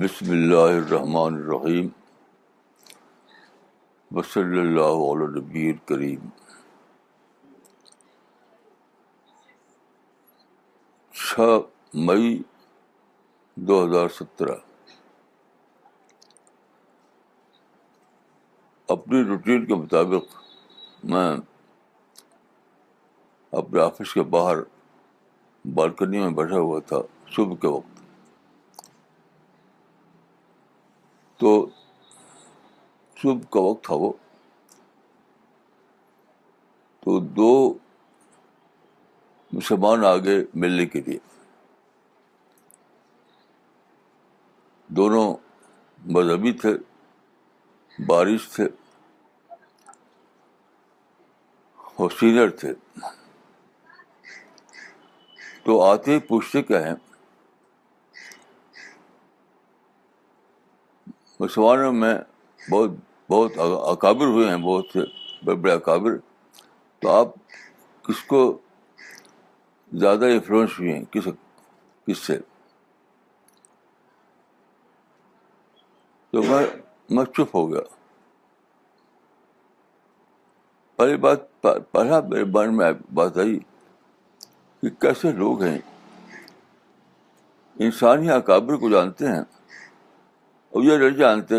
بسم اللہ الرحمن الرحیم وصلی اللہ علی نبی کریم. 6 مئی 2017. اپنی روٹین کے مطابق میں اپنے آفس کے باہر بالکنی میں بیٹھا ہوا تھا صبح کے وقت. تو صبح کا وقت تھا وہ. تو 2 مسلمان آگے ملنے کے لیے. دونوں مذہبی تھے، بارش تھے اور سینئر تھے. تو آتے ہی پوچھتے کیا ہیں، مسلمانوں میں بہت اکابر ہوئے ہیں، بہت سے بڑے بڑے اکابر. تو آپ کس کو زیادہ انفلوئنس ہوئے ہیں، کس سے؟ تو میں چپ ہو گیا. پہلا میرے من میں بات آئی کہ کیسے لوگ ہیں، انسانی اکابر کو جانتے ہیں اور یہ نہیں جانتے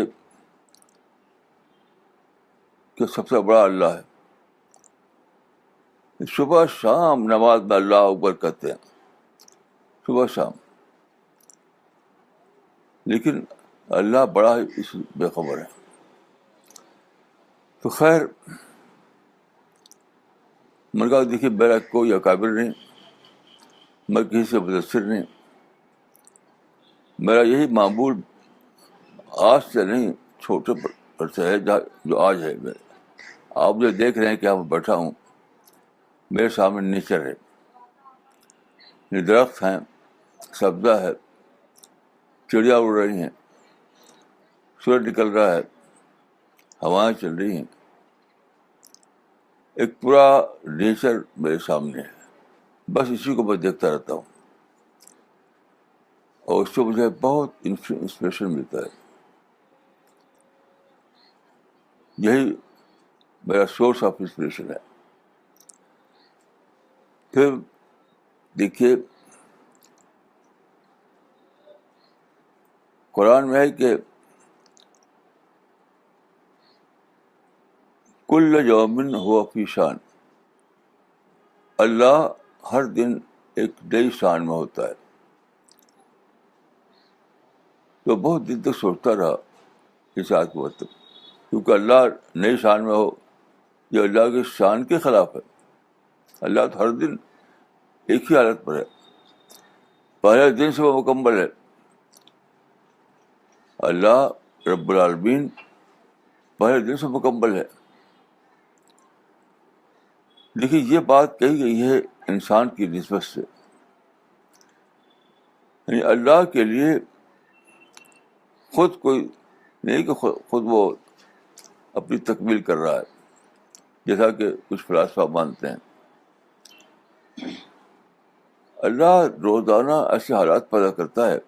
کہ سب سے بڑا اللہ ہے. صبح شام نماز میں اللہ اکبر کہتے ہیں، صبح شام، لیکن اللہ بڑا ہے اس بے خبر ہے. تو خیر، میں نے کہا دیکھیے میرا کوئی اکابر نہیں، میں کسی سے متاثر نہیں. میرا یہی معمول آج سے نہیں، چھوٹے پر سے ہے جو آج ہے. آپ جو دیکھ رہے ہیں کہ میں بیٹھا ہوں، میرے سامنے نیچر ہے، یہ درخت ہیں، سبزہ ہے، چڑیا اڑ رہی ہیں، سورج نکل رہا ہے، ہوائیں چل رہی ہیں. ایک پورا نیچر میرے سامنے ہے. بس اسی کو میں دیکھتا رہتا ہوں اور اس سے مجھے بہت انسپریشن ملتا ہے. یہی میرا سورس آف انسپریشن ہے. پھر دیکھیے قرآن میں ہے کہ کل یوم ہوا فی شان، اللہ ہر دن ایک نئی شان میں ہوتا ہے. تو بہت دن تک سوچتا رہا اس آیت کو مطلب، کیونکہ اللہ نئی شان میں ہو یہ اللہ کی شان کے خلاف ہے. اللہ تو ہر دن ایک ہی حالت پر ہے، پہلے دن سے وہ مکمل ہے. اللہ رب العالمین پہلے دن سے مکمل ہے. لیکن یہ بات کہی گئی ہے انسان کی نسبت سے، یعنی اللہ کے لیے خود کوئی نہیں کہ خود وہ اپنی تکمیل کر رہا ہے، جیسا کہ کچھ فلاسفہ مانتے ہیں. اللہ روزانہ ایسے حالات پیدا کرتا ہے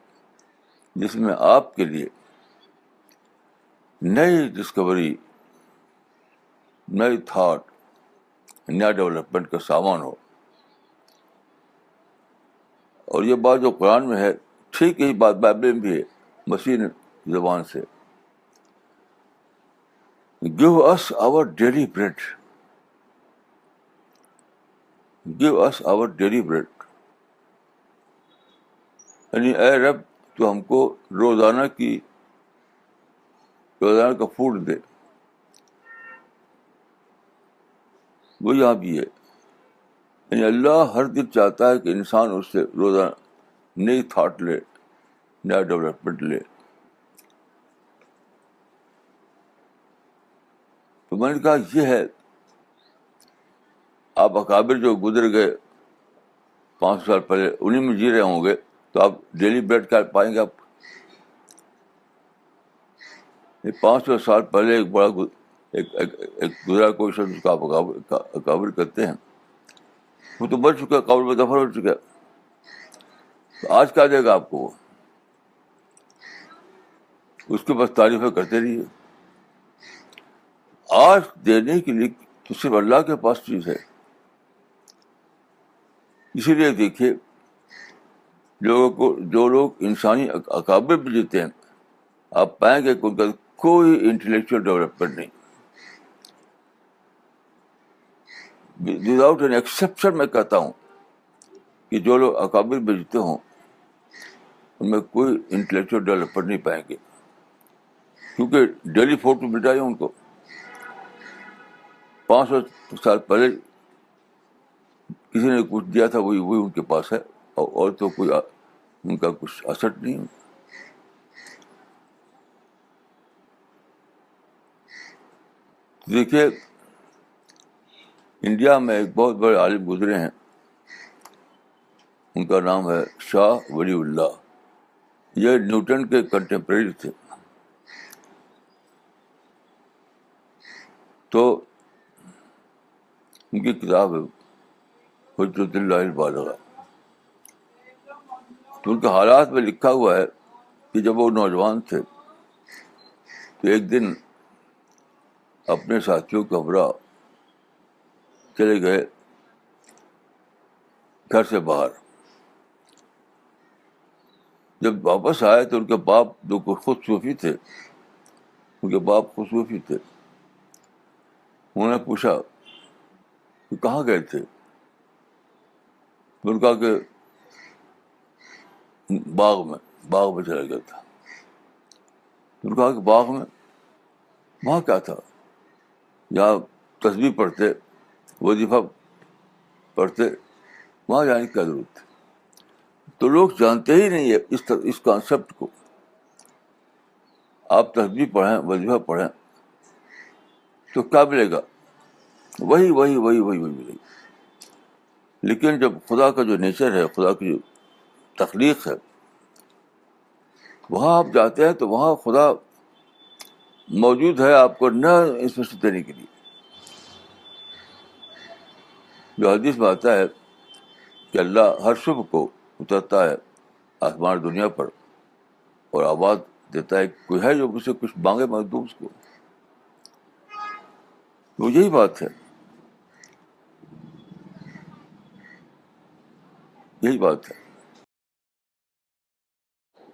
جس میں آپ کے لیے نئی ڈسکوری، نئی تھاٹ، نیا ڈیولپمنٹ کا سامان ہو. اور یہ بات جو قرآن میں ہے، ٹھیک یہی بات بائبل میں بھی ہے، مسیح نے زبان سے. Give us our daily bread. Give us our daily bread. یعنی اے رب تو ہم کو روزانہ کا فوڈ دے. وہ یہاں بھی ہے، یعنی اللہ ہر دن چاہتا ہے کہ انسان اس سے روزانہ نئی تھاٹ لے، نیا ڈیولپمنٹ لے. تو میں نے کہا یہ ہے، آپ اکابر جو گزر گئے 500 سال پہلے انہیں میں جی رہے ہوں گے، تو آپ ڈیلی بریڈ کیا پائیں گے؟ آپ 500 سال پہلے ایک بڑا ایک گزرا کوئی شخص اس کا اکابر کرتے ہیں، وہ تو مر چکا، قبر میں دفن ہو چکا. تو آج کیا دے گا آپ کو؟ اس کے بس تعریفیں کرتے رہیے. آج دینے کے لیے تو صرف اللہ کے پاس چیز ہے. اسی لیے دیکھیے جو لوگ انسانی اکابر بھی جیتے ہیں, آپ پائیں گے کہ ان کا کوئی انٹلیکچوئل ڈیولپمنٹ نہیں. وداؤٹ این ایکسیپشن میں کہتا ہوں کہ جو لوگ اکابر میں جیتے ہوں ان میں کوئی انٹلیکچوئل ڈیولپمنٹ نہیں پائیں گے, کیونکہ ڈیلی فوٹو مٹائے ان کو. 500 سال پہلے کسی نے کچھ دیا تھا, وہی ان کے پاس ہے, اور تو کوئی ان کا کچھ اثر نہیں. دیکھیے انڈیا میں ایک بہت بڑے عالم گزرے ہیں, ان کا نام ہے شاہ ولی اللہ. یہ نیوٹن کے کنٹمپریری تھے. تو ان کی کتاب ہے حجت اللہ البالغہ. تو ان کے حالات میں لکھا ہوا ہے کہ جب وہ نوجوان تھے تو ایک دن اپنے ساتھیوں کے ہمراہ چلے گئے گھر سے باہر. جب واپس آئے تو ان کے باپ جو خود صوفی تھے, ان کے باپ خود صوفی تھے, انہوں نے پوچھا کہ کہاں گئے تھے. ان کا کہ باغ میں چلا گیا تھا. ان کہا کہ باغ میں وہاں کیا تھا, جہاں تسبیح پڑھتے, وظیفہ پڑھتے, وہاں جانے کی کیا ضرورت تھی. تو لوگ جانتے ہی نہیں ہے اس کانسیپٹ کو. آپ تسبیح پڑھیں, وظیفہ پڑھیں تو کیا ملے گا؟ وہی ملے گا. لیکن جب خدا کا جو نیچر ہے, خدا کی جو تخلیق ہے, وہاں آپ جاتے ہیں تو وہاں خدا موجود ہے آپ کو نہ انسٹرکشن دینے کے لیے. جو حدیث میں آتا ہے کہ اللہ ہر صبح کو اترتا ہے آسمان دنیا پر اور آواز دیتا ہے کوئی ہے جو مجھ سے کچھ مانگے, میں دوں اس کو. تو یہی بات ہے, یہی بات ہے.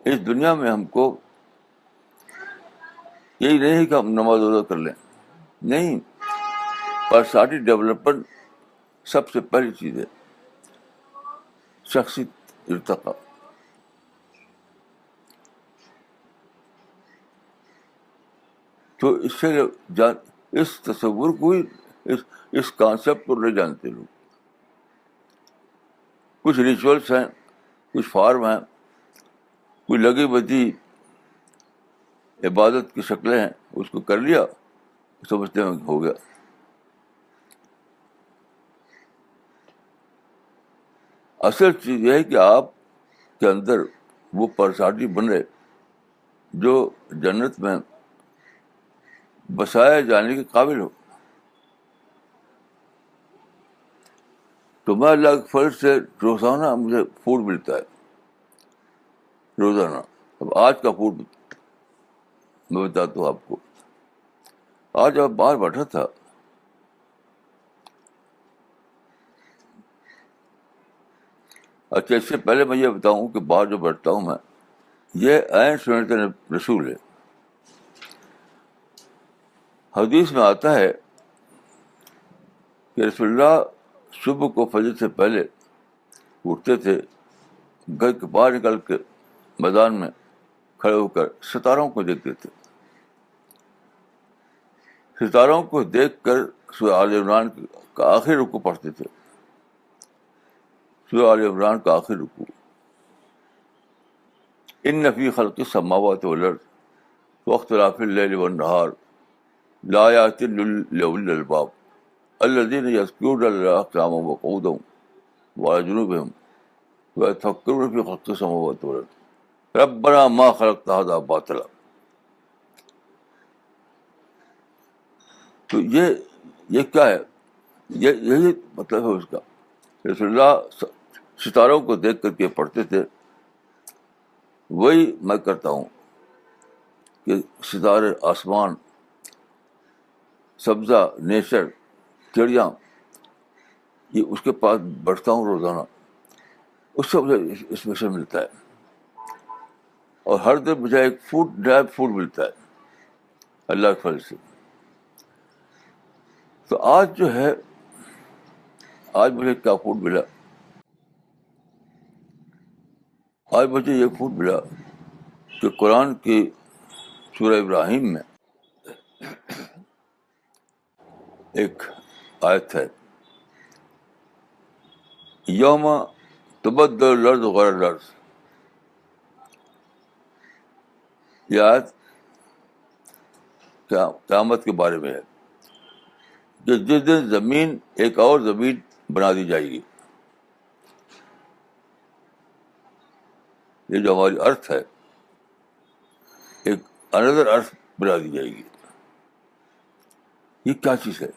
اس دنیا میں ہم کو یہی نہیں ہے کہ ہم نماز روزہ کر لیں, نہیں. پرسنالٹی ڈیولپمنٹ سب سے پہلی چیز ہے, شخصی ارتقا. تو اس تصور کو ہی, اس کانسیپٹ کو نہیں جانتے لوگ. کچھ ریچولس ہیں, کچھ فارم ہیں, کوئی لگی بدی عبادت کی شکلیں ہیں, اس کو کر لیا, سمجھتے ہیں ہو گیا. اصل چیز یہ ہے کہ آپ کے اندر وہ پرسنالٹی بنے جو جنت میں بسائے جانے کے قابل ہو. تو میں اللہ کے فضل سے روزانہ مجھے فوڈ ملتا ہے, روزانہ. اب آج کا فوڈ میں بتاتا ہوں آپ کو. آج جب باہر بیٹھا تھا اچھا, اس سے پہلے میں یہ بتاؤں کہ باہر جو بیٹھتا ہوں میں, یہ عین سنت رسول ہے. حدیث میں آتا ہے کہ رسول اللہ صبح کو فجر سے پہلے اٹھتے تھے, گھر کے باہر نکل کے میدان میں کھڑے ہو کر ستاروں کو دیکھتے تھے. ستاروں کو دیکھ کر سورہ آل عمران کا آخری رکوع پڑھتے تھے. سورہ آل عمران کا آخری رکوع, ان فی خلق السماوات والارض واختلاف اللیل والنہار لآیات لأولی الالباب الذین یذکرون اللہ قیاما وقعودا وعلی جنوبہم ویتفکرون فی خلق السماوات والارض ربنا ما خلقت ھذا باطلا. تو یہ کیا ہے, یہی مطلب ہے اس کا. رسول اللہ ستاروں کو دیکھ کر کے پڑھتے تھے, وہی میں کرتا ہوں کہ ستارے، آسمان، سبزہ، نیچر، چڑیاں، یہ اس کے پاس بیٹھتا ہوں روزانہ، اس سے مجھے اسپیشل ملتا ہے. اور ہر دن مجھے ایک ڈرائی فوڈ ملتا ہے اللہ کے فضل سے. تو آج جو ہے، آج مجھے کیا فوڈ ملا؟ آج مجھے یہ فوڈ ملا کہ قرآن کی سورہ ابراہیم میں ایک آیت ہے، یوم تبدل الارض غیر الارض. یہ آیت قیامت کے بارے میں ہے کہ جس دن زمین ایک اور زمین بنا دی جائے گی. یہ جو ہماری ارتھ ہے، ایک اندر ارتھ بنا دی جائے گی. یہ کیا چیز ہے؟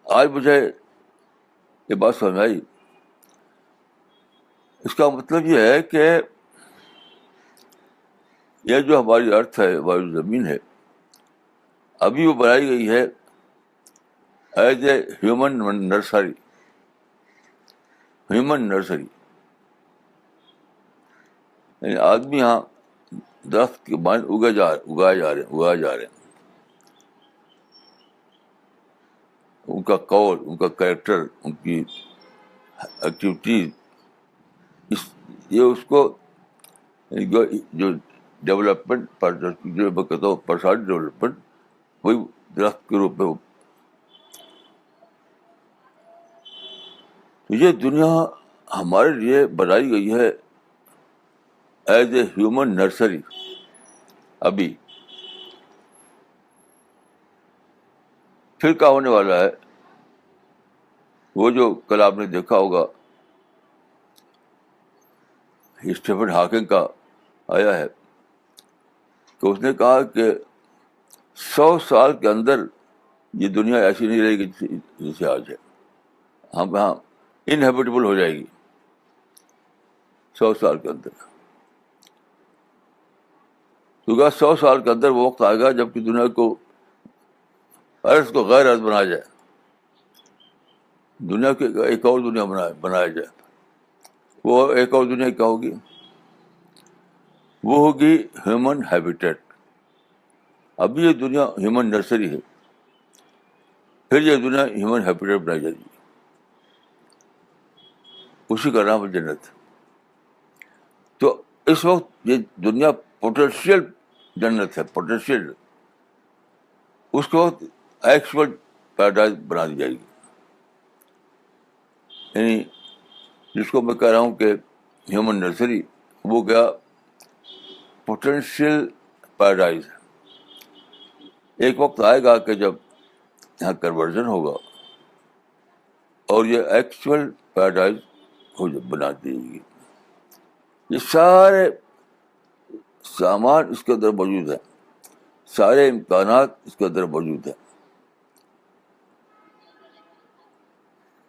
آج مجھے یہ بات سمجھ آئی. اس کا مطلب یہ ہے کہ یہ جو ہماری ارتھ ہے، ہماری زمین ہے، ابھی وہ بنائی گئی ہے as a human nursery. Human nursery یعنی آدمی یہاں درخت کے مائن اگائے جا رہے ہیں. ان کا قول، ان کا کریکٹر، ان کی ایکٹیویٹیز، یہ اس کو جو ڈیولپمنٹ، جو میں کہتا ہوں پرسنالٹی ڈیولپمنٹ، وہی درخت کے روپ میں. تو یہ دنیا ہمارے لیے بنائی گئی ہے ایز اے ہیومن نرسری. ابھی پھر کیا ہونے والا ہے؟ وہ جو کل آپ نے دیکھا ہوگا اسٹیفن ہاکنگ کا آیا ہے کہ اس نے کہا کہ 100 سال کے اندر یہ دنیا ایسی نہیں رہے گی جیسے آج ہے. ہم یہاں انہیبیٹیبل ہو جائے گی 100 سال کے اندر. کیونکہ 100 سال کے اندر وہ وقت آئے گا جب کہ دنیا کو، ارض کو غیر ارض بنایا جائے. دنیا کی ایک اور دنیا بنایا جائے. وہ ایک اور دنیا کیا ہوگی؟ وہ ہوگی ہیومن ہیبیٹیٹ. ابھی یہ دنیا ہیومن نرسری ہے، پھر یہ دنیا ہیومن ہیبیٹیٹ بنائی جائے گی. اسی کا نام ہے جنت. تو اس وقت یہ دنیا پوٹینشیل جنت ہے، پوٹینشیل. اس کو ایکچوئل پیراڈائز بنا دی جائے گی. یعنی جس کو میں کہہ رہا ہوں کہ ہیومن نرسری، وہ کیا پوٹینشیل پیراڈائز. ایک وقت آئے گا کہ جب یہاں کنورژن ہوگا اور یہ ایکچوئل پیراڈائز بنا دی گی. یہ سارے سامان اس کے اندر موجود ہیں، سارے امکانات اس کے اندر موجود ہیں.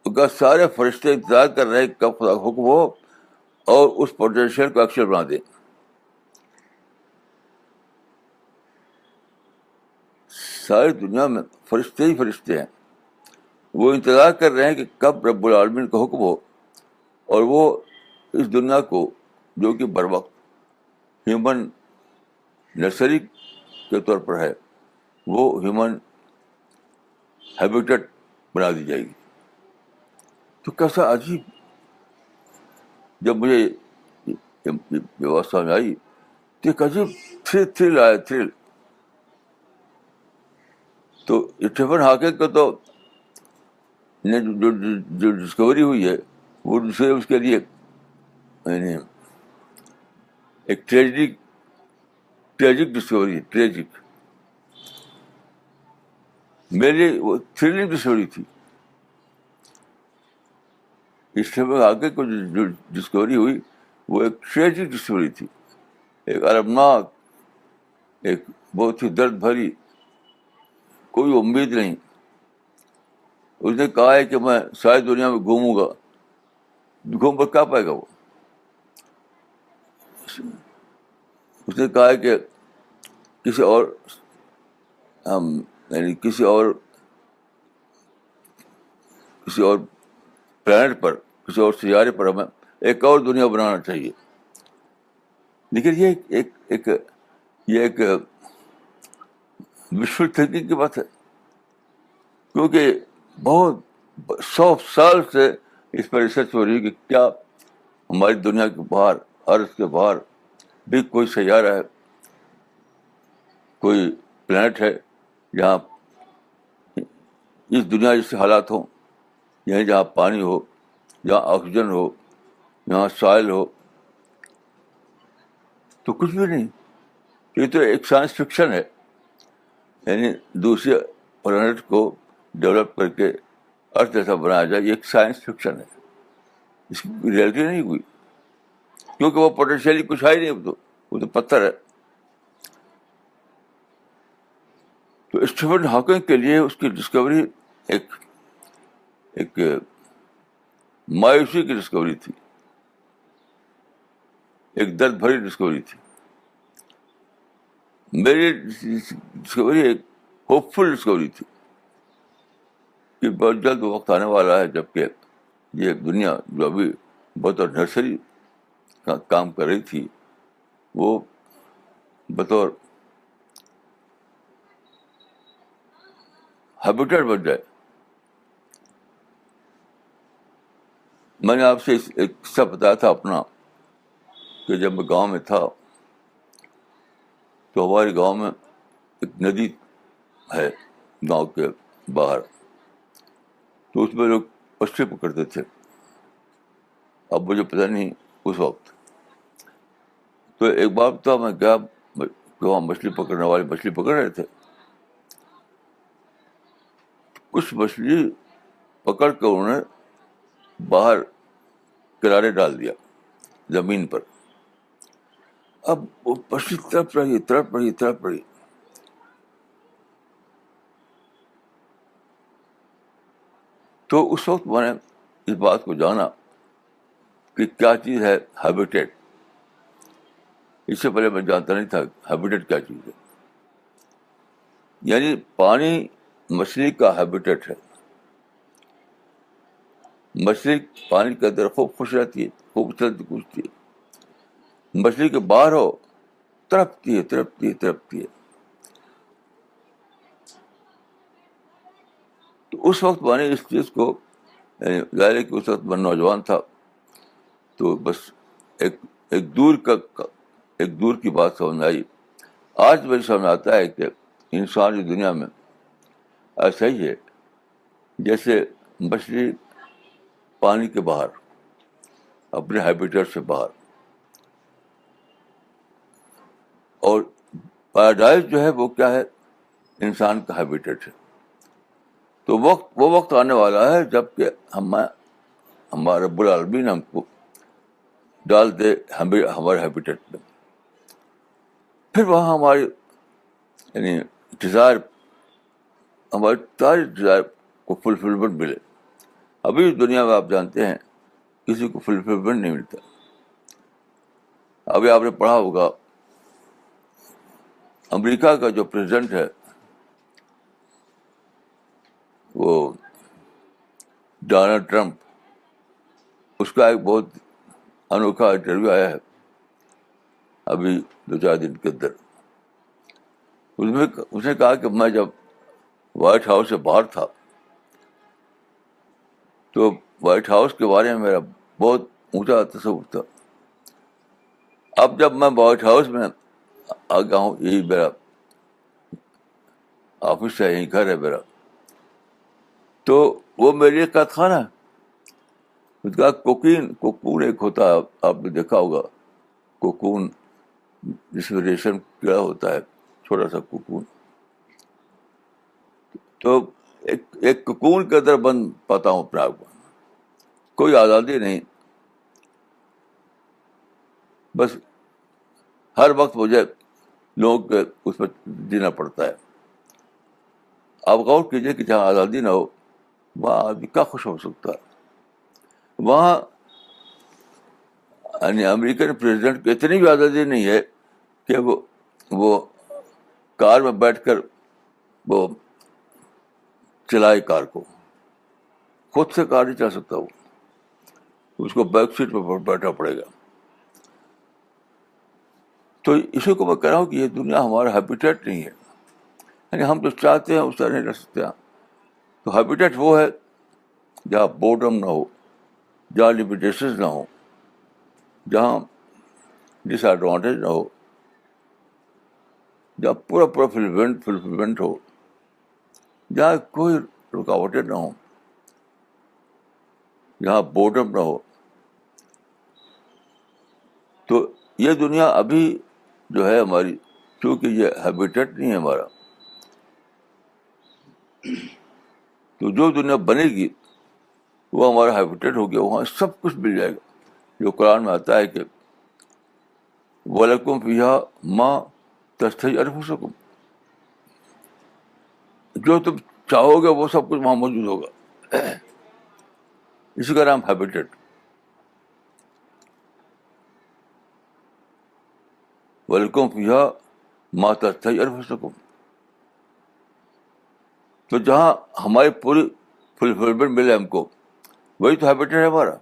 کیونکہ سارے فرشتے انتظار کر رہے ہیں کب خدا کا حکم ہو اور اس پوٹینشیل کو ایکچوئل بنا دے. ساری دنیا میں فرشتے ہی فرشتے ہیں. وہ انتظار کر رہے ہیں کہ کب رب العالمین کا حکم ہو اور وہ اس دنیا کو، جو کہ بر وقت ہیومن نرسری کے طور پر ہے، وہ ہیومن ہیبیٹیٹ بنا دی جائے گی. تو کیسا عجیب. جب مجھے یہ بات سمجھ آئی تو ایک عجیب تھرل آیا، تھرل. تو اسٹیفن ہاکنگ کا تو جو ڈسکوری ہوئی ہے، وہ دوسرے اس کے لیے یعنی ایک ٹریجک ڈسکوری ہے. ٹریجک. میرے لیے وہ تھرلنگ ڈسکوری تھی. اسٹیفن ہاکنگ کو جو ڈسکوری ہوئی وہ ایک ٹریجک ڈسکوری تھی، ایک المناک، ایک بہت ہی درد بھری، کوئی امید نہیں. اس نے کہا ہے کہ میں ساری دنیا میں گھوموں گا. گھوم کر کیا پائے گا وہ؟ اس نے کہا ہے کہ کسی اور یعنی کسی اور پلانٹ پر، کسی اور سیارے پر ہمیں ایک اور دنیا بنانا چاہیے. لیکن یہ ایک وشفل تھنکنگ کی بات ہے، کیونکہ بہت 100 سال سے اس پر ریسرچ ہو رہی ہے کہ کیا ہماری دنیا کے باہر، ارض کے باہر بھی کوئی سیارہ ہے، کوئی پلانٹ ہے جہاں اس دنیا جیسے حالات ہوں، یعنی جہاں پانی ہو، جہاں آکسیجن ہو، جہاں سائل ہو. تو کچھ بھی نہیں. یہ تو ایک سائنس فکشن ہے، یعنی دوسرے پلانٹ کو ڈیولپ کر کے ارتھ جیسا بنایا جائے. یہ ایک سائنس فکشن ہے، اس کی ریئلٹی نہیں ہوئی، کیونکہ وہ پوٹینشیلی کچھ ہے ہی نہیں. وہ تو پتھر ہے. تو اسٹیفن ہاکنگ کے لیے اس کی ڈسکوری ایک مایوسی کی ڈسکوری تھی، ایک درد بھری ڈسکوری تھی. میری ڈسکوری ایک ہوپ فل ڈسکوری تھی کہ بہت جلد وقت آنے والا ہے جب کہ یہ دنیا جو ابھی بطور نرسری کا کام کر رہی تھی، وہ بطور ہیبیٹیٹ بن جائے. میں نے آپ سے ایک قصہ بتایا تھا اپنا، کہ جب میں گاؤں میں تھا تو ہمارے گاؤں میں ایک ندی ہے گاؤں کے باہر، تو اس میں لوگ مچھلی پکڑتے تھے. اب مجھے پتہ نہیں اس وقت. تو ایک بار تو میں گیا کہ وہاں مچھلی پکڑنے والے مچھلی پکڑ رہے تھے. کچھ مچھلی پکڑ کے انہوں نے باہر کنارے ڈال دیا زمین پر. اب وہ مچھلی تڑپ رہی. تو اس وقت میں نے اس بات کو جانا کہ کیا چیز ہے ہیبیٹیٹ. اس سے پہلے میں جانتا نہیں تھا ہیبیٹیٹ کیا چیز ہے. یعنی پانی مچھلی کا ہیبیٹیٹ ہے. مچھلی پانی کے اندر خوب خوش رہتی ہے، خوب چلتی کودتی ہے. مچھلی کے باہر ہو تڑپتی ہے. تو اس وقت میں نے اس چیز کو، ظاہر ہے کہ اس وقت میں نوجوان تھا، تو بس ایک دور کی بات سمجھ آئی. آج مجھے سمجھ آتا ہے کہ انسانی دنیا میں ایسا ہی ہے جیسے مچھلی پانی کے باہر، اپنے ہیبیٹیٹ سے باہر. اور پیراڈائز جو ہے وہ کیا ہے؟ انسان کا ہیبیٹیٹ ہے. تو وہ وقت آنے والا ہے جب کہ ہمارے رب العالمین ہم کو ڈال دے ہمارے ہیبیٹیٹ میں. پھر وہاں ہماری یعنی ڈیزائر، ہماری ساری ڈیزائر کو فلفلمنٹ ملے. ابھی اس دنیا میں آپ جانتے ہیں کسی کو فلفلمنٹ نہیں ملتا. ابھی آپ نے پڑھا ہوگا امریکہ کا جو پریزیڈنٹ ہے وہ ڈونلڈ ٹرمپ، اس کا ایک بہت انوکھا انٹرویو آیا ہے ابھی 2-4 دن کے اندر. اس نے کہا کہ میں جب وائٹ ہاؤس سے باہر تھا تو وائٹ ہاؤس کے بارے میں میرا بہت اونچا تصور تھا. اب جب میں وائٹ ہاؤس میں آ گیا ہوں، یہی میرا آفس ہے، یہی گھر ہے میرا، تو وہ میرے لیے قید خانہ ہے. اس کا کوکون ایک ہوتا ہے، آپ نے دیکھا ہوگا کوکون، جس میں ریشم کیڑا ہوتا ہے، چھوٹا سا کوکون. تو ایک کوکون کے اندر بند پاتا ہوں اپنے آپ کو. کوئی آزادی نہیں، بس ہر وقت مجھے لوگوں کے اس میں جینا پڑتا ہے. آپ غور کیجیے کہ جہاں آزادی نہ ہو وہاں آدمی کیا خوش ہو سکتا ہے. وہاں یعنی امریکن پریزیڈنٹ کو اتنی بھی آزادی نہیں ہے کہ وہ کار میں بیٹھ کر وہ چلائے کار کو، خود سے کار نہیں چلا سکتا وہ، اس کو بیک سیٹ پہ بیٹھنا پڑے گا. تو اسی کو میں کہہ رہا ہوں کہ یہ دنیا ہمارا ہیبیٹیٹ نہیں ہے. یعنی ہم جو چاہتے ہیں اس طرح نہیں رہ سکتے ہیں. تو ہیبیٹیٹ وہ ہے جہاں بورڈم نہ ہو، جہاں لمیٹیشنز نہ ہو، جہاں ڈس ایڈوانٹیج نہ ہو، جہاں پورا فلفلمنٹ ہو، جہاں کوئی رکاوٹیں نہ ہوں، جہاں بورڈم نہ ہو. تو یہ دنیا ابھی جو ہے ہماری، کیونکہ یہ ہیبیٹیٹ نہیں ہے ہمارا. تو جو دنیا بنے گی وہ ہمارا ہیبیٹیٹ ہو گیا، وہاں سب کچھ مل جائے گا. جو قرآن میں آتا ہے کہ وَلَكُمْ فِيهَا مَا تَشْتَهِي أَنفُسُكُمْ، جو تم چاہو گے وہ سب کچھ وہاں موجود ہوگا. اسی کا نام ہیبیٹیٹ. وَلَكُمْ فِيهَا مَا تَشْتَهِي أَنفُسُكُمْ. تو جہاں ہماری پوری فلفلمنٹ ملے ہم کو، وہی تو ہیبیٹیٹ ہے ہمارا.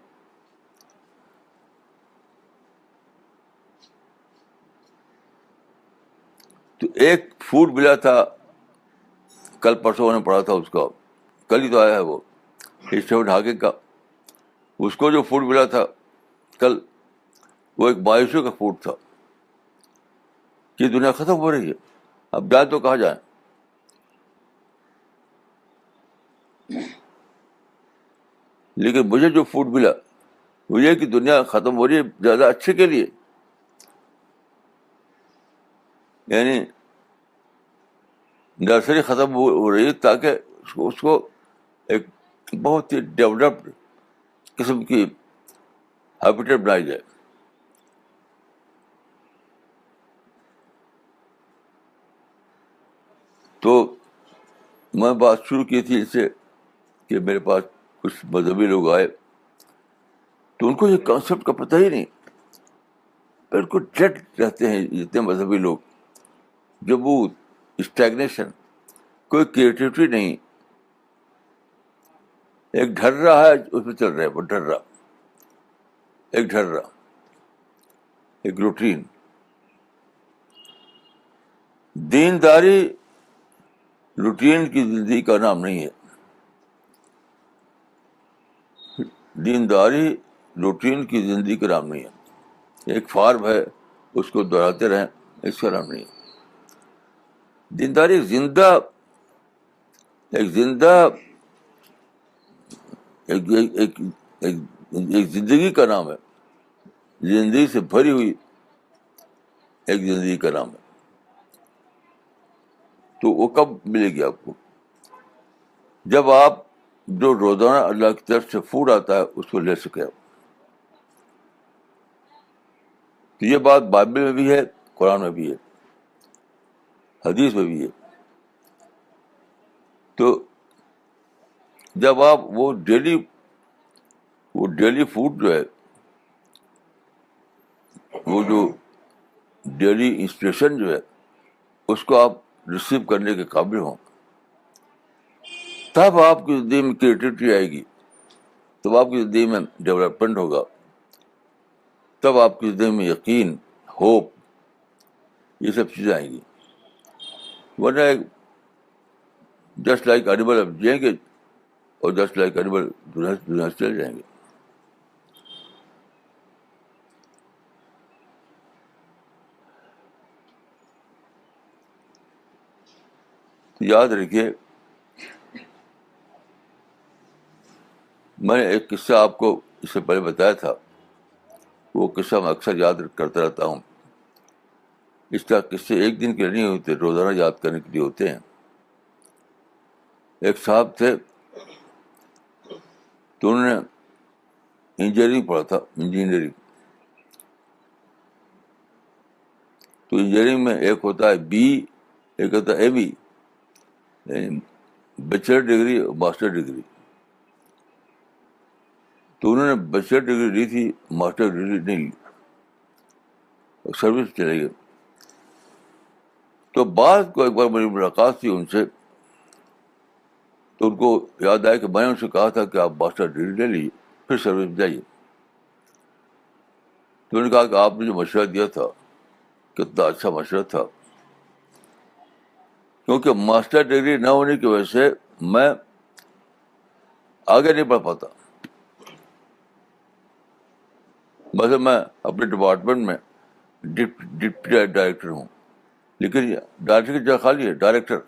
تو ایک فوڈ ملا تھا، کل پرسوں نے پڑھا تھا اس کا، کل ہی تو آیا ہے وہ اسٹیفن ہاکنگ کا. اس کو جو فوڈ ملا تھا کل، وہ ایک مایوسی کا فوڈ تھا کہ دنیا ختم ہو رہی ہے، اب جائیں تو کہاں جائیں. لیکن مجھے جو فوڈ ملا وہ یہ کہ دنیا ختم ہو رہی ہے زیادہ اچھے کے لیے. یعنی نرسری ختم ہو رہی ہے تاکہ اس کو ایک بہت ہی ڈیولپڈ قسم کی ہیبیٹیٹ بنائی جائے. تو میں بات شروع کی تھی اس سے کہ میرے پاس کچھ مذہبی لوگ آئے تو ان کو یہ کانسیپٹ کا پتہ ہی نہیں، بالکل ڈیڈ رہتے ہیں جتنے مذہبی لوگ. جب وہ اسٹیگنیشن، کوئی کریٹیوٹی نہیں، ایک ڈھرا ہے اس میں چل رہا ہے، وہ ڈھرا، ایک ڈھرا، ایک روٹین. دینداری روٹین کی زندگی کا نام نہیں ہے. دینداری روٹین کی زندگی کا نام نہیں ہے. ایک فارم ہے، اس کو دہراتے رہیں، اس کا نام نہیں ہے. دینداری ایک زندہ ایک ایک ایک ایک ایک زندگی کا نام ہے، زندگی سے بھری ہوئی ایک زندگی کا نام ہے. تو وہ کب ملے گی آپ کو؟ جب آپ جو روزانہ اللہ کی طرف سے فوڈ آتا ہے اس کو لے سکے. تو یہ بات بائبل میں بھی ہے، قرآن میں بھی ہے، حدیث میں بھی ہے. تو جب آپ وہ ڈیلی فوڈ جو ہے، وہ جو ڈیلی انسپریشن جو ہے، اس کو آپ ریسیو کرنے کے قابل ہوں، تب آپ کی زندگی میں کریٹیوٹی آئے گی، تب آپ کی زندگی میں ڈیولپمنٹ ہوگا، تب آپ کی زندگی میں یقین، ہوپ، یہ سب چیزیں آئیں گی. ورنہ جسٹ لائک اینیمل آپ جئیں گے اور جسٹ لائک اینیمل دنیا سے چل جائیں گے. تو یاد رکھیے، میں نے ایک قصہ آپ کو اس سے پہلے بتایا تھا، وہ قصہ میں اکثر یاد کرتا رہتا ہوں. اس طرح قصے ایک دن کے لیے نہیں ہوتے، روزانہ یاد کرنے کے لیے ہوتے ہیں. ایک صاحب تھے تو انہوں نے انجینئرنگ پڑھا تھا، انجینئرنگ. تو انجینئرنگ میں ایک ہوتا ہے بی، ایک ہوتا ہے ایم ای، یعنی بیچلر ڈگری اور ماسٹر ڈگری. تو انہوں نے بیچلر ڈگری لی تھی، ماسٹر ڈگری نہیں لی، اور سروس چلے گئے. تو بعد کو ایک بار میری ملاقات تھی ان سے، تو ان کو یاد آیا کہ میں نے ان سے کہا تھا کہ آپ ماسٹر ڈگری لے لیجیے پھر سروس میں جائیے. تو انہوں نے کہا کہ آپ نے جو مشورہ دیا تھا کتنا اچھا مشورہ تھا، کیونکہ ماسٹر ڈگری نہ ہونے کی وجہ سے میں آگے نہیں بڑھ پاتا. مثلا میں اپنے ڈپارٹمنٹ میں ڈپٹی ڈائریکٹر ہوں، لیکن ڈائریکٹر کی جگہ خالی ہے، ڈائریکٹر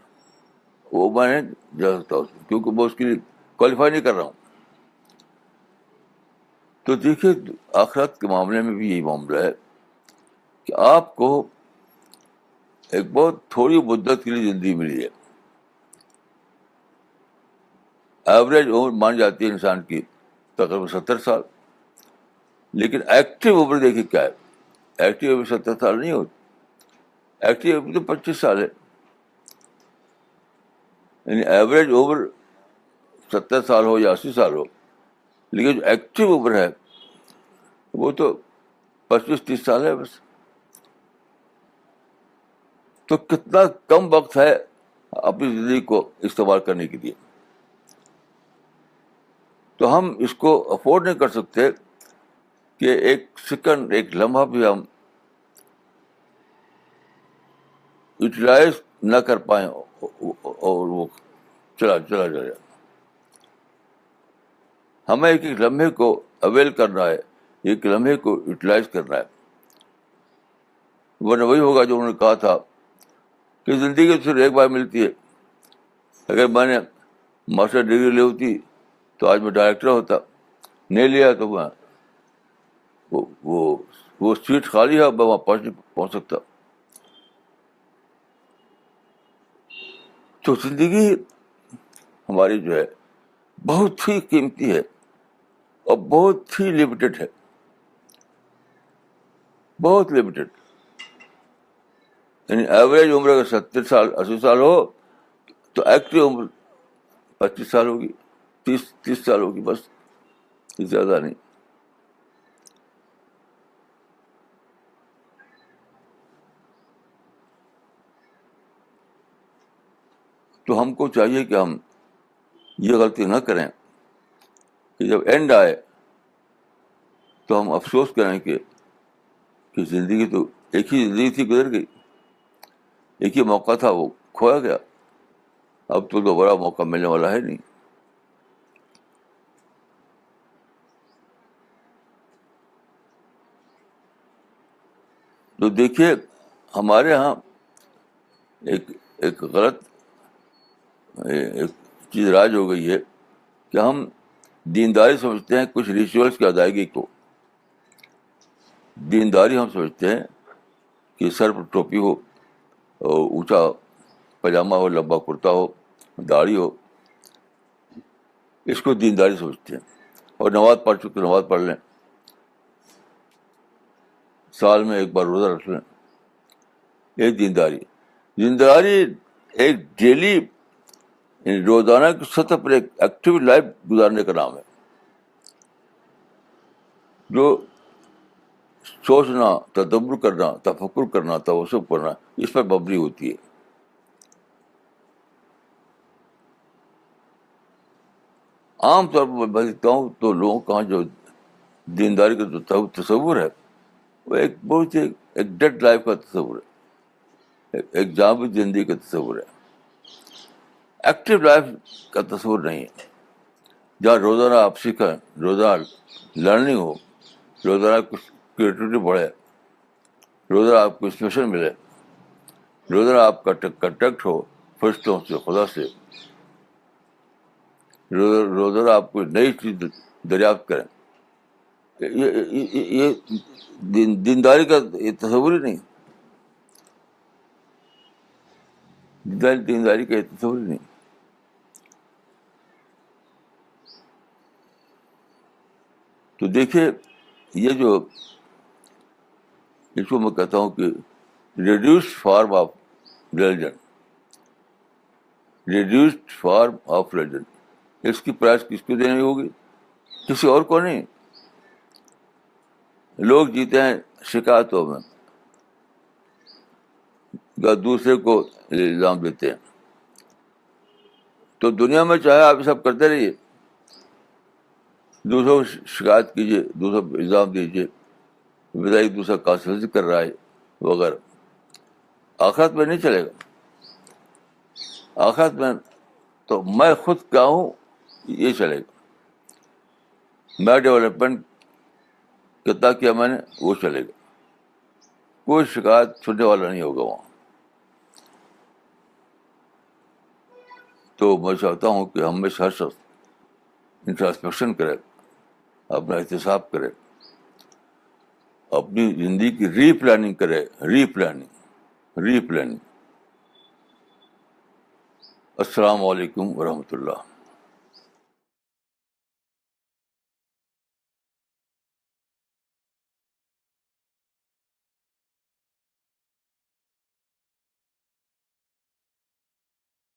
وہ میں نہیں جا سکتا اس میں، کیونکہ میں اس کے لیے کوالیفائی نہیں کر رہا ہوں. تو دیکھیے آخرت کے معاملے میں بھی یہی معاملہ ہے کہ آپ کو ایک بہت تھوڑی مدت کے لیے زندگی ملی ہے. ایوریج عمر مان جاتی ہے انسان کی تقریباً 70 سال، لیکن ایکٹیو عمر دیکھیے کیا ہے. ایکٹیو عمر 70 سال نہیں ہوتی، ایکٹیو عمر تو 25 سال ہے. یعنی ایوریج عمر 70 سال ہو یا 80 سال ہو، لیکن جو ایکٹیو عمر ہے وہ تو 25-30 سال ہے بس. تو کتنا کم وقت ہے اپنی زندگی کو استعمال کرنے کے لیے. تو ہم اس کو افورڈ نہیں کر سکتے کہ ایک سیکنڈ، ایک لمحہ بھی ہم یوٹیلائز نہ کر پائیں اور وہ چلا چلا جائے. ہمیں ایک ایک لمحے کو اویل کرنا ہے، ایک لمحے کو یوٹیلائز کرنا ہے، ورنہ وہی ہوگا جو انہوں نے کہا تھا کہ زندگی صرف ایک بار ملتی ہے. اگر میں نے ماسٹر ڈگری لی ہوتی تو آج میں ڈائریکٹر ہوتا، نہیں لیا تو میں وہ سیٹ خالی ہے، میں وہاں پہنچ سکتا. تو زندگی ہماری جو ہے بہت ہی قیمتی ہے اور بہت ہی لمیٹڈ ہے، بہت لمیٹڈ. یعنی ایوریج عمر اگر 70 سال 80 سال ہو تو ایکٹیو عمر 25 سال ہوگی، 30 سال ہوگی بس، زیادہ نہیں. تو ہم کو چاہیے کہ ہم یہ غلطی نہ کریں کہ جب اینڈ آئے تو ہم افسوس کریں کہ زندگی تو ایک ہی زندگی تھی، گزر گئی، ایک ہی موقع تھا وہ کھویا گیا، اب تو دوبارہ موقع ملنے والا ہے نہیں. تو دیکھیے ہمارے ہاں ایک ایک غلط ایک چیز راج ہو گئی ہے کہ ہم دینداری سمجھتے ہیں کچھ ریچولس کی ادائیگی کو. دینداری ہم سمجھتے ہیں کہ سر پر ٹوپی ہو، اور اونچا پاجامہ ہو، لمبا کرتا ہو، داڑھی ہو، اس کو دینداری سمجھتے ہیں. اور نماز پڑھ چکے نماز پڑھ لیں، سال میں ایک بار روزہ رکھ لیں، ایک دینداری. دینداری ایک ڈیلی روزانہ کی سطح پر ایک ایکٹیو لائف گزارنے کا نام ہے، جو سوچنا، تدبر کرنا، تفکر کرنا، توسع کرنا، اس پر مبنی ہوتی ہے. عام طور پر میں دیکھتا ہوں تو لوگوں کا جو دینداری کا جو تصور ہے وہ ایک بہت ہی ایک ڈیڈ لائف کا تصور ہے، ایک جامد زندگی کا تصور ہے، ایکٹیو لائف کا تصور نہیں ہے، جہاں روزانہ آپ سیکھیں، روزانہ لرننگ ہو، روزانہ کچھ کریٹیوٹی بڑھے، روزانہ آپ کو انسپریشن ملے، روزانہ آپ کا کنٹیکٹ ہو فرشتوں سے، خدا سے، روزانہ آپ کو نئی چیز دریافت کریں. یہ دینداری کا یہ تصور ہی نہیں، دینداری کا یہ تصور ہی نہیں. تو دیکھیے یہ جو اس کو میں کہتا ہوں کہ reduced form of religion, reduced form of religion, اس کی پرائز کس کو دینی ہوگی؟ کسی اور کو نہیں. لوگ جیتے ہیں شکایتوں میں، یا دوسرے کو الزام دیتے ہیں. تو دنیا میں چاہے آپ یہ سب کرتے رہیے, دوسروں کو شکایت کیجیے, دوسروں کو الزام دیجیے, بتائیے دوسرا کانسپریسی کر رہا ہے وغیرہ, آخرت میں نہیں چلے گا. آخرت میں تو میں خود کیا ہوں یہ چلے گا. میں ڈیولپمنٹ کتنا کیا میں نے وہ چلے گا. کوئی شکایت سننے والا نہیں ہوگا وہاں. تو میں چاہتا ہوں کہ ہمیشہ ہر شخص انٹراسپیکشن کرے, اپنا احتساب کرے, اپنی زندگی کی ری پلاننگ کرے. ری پلاننگ. السلام علیکم ورحمۃ اللہ.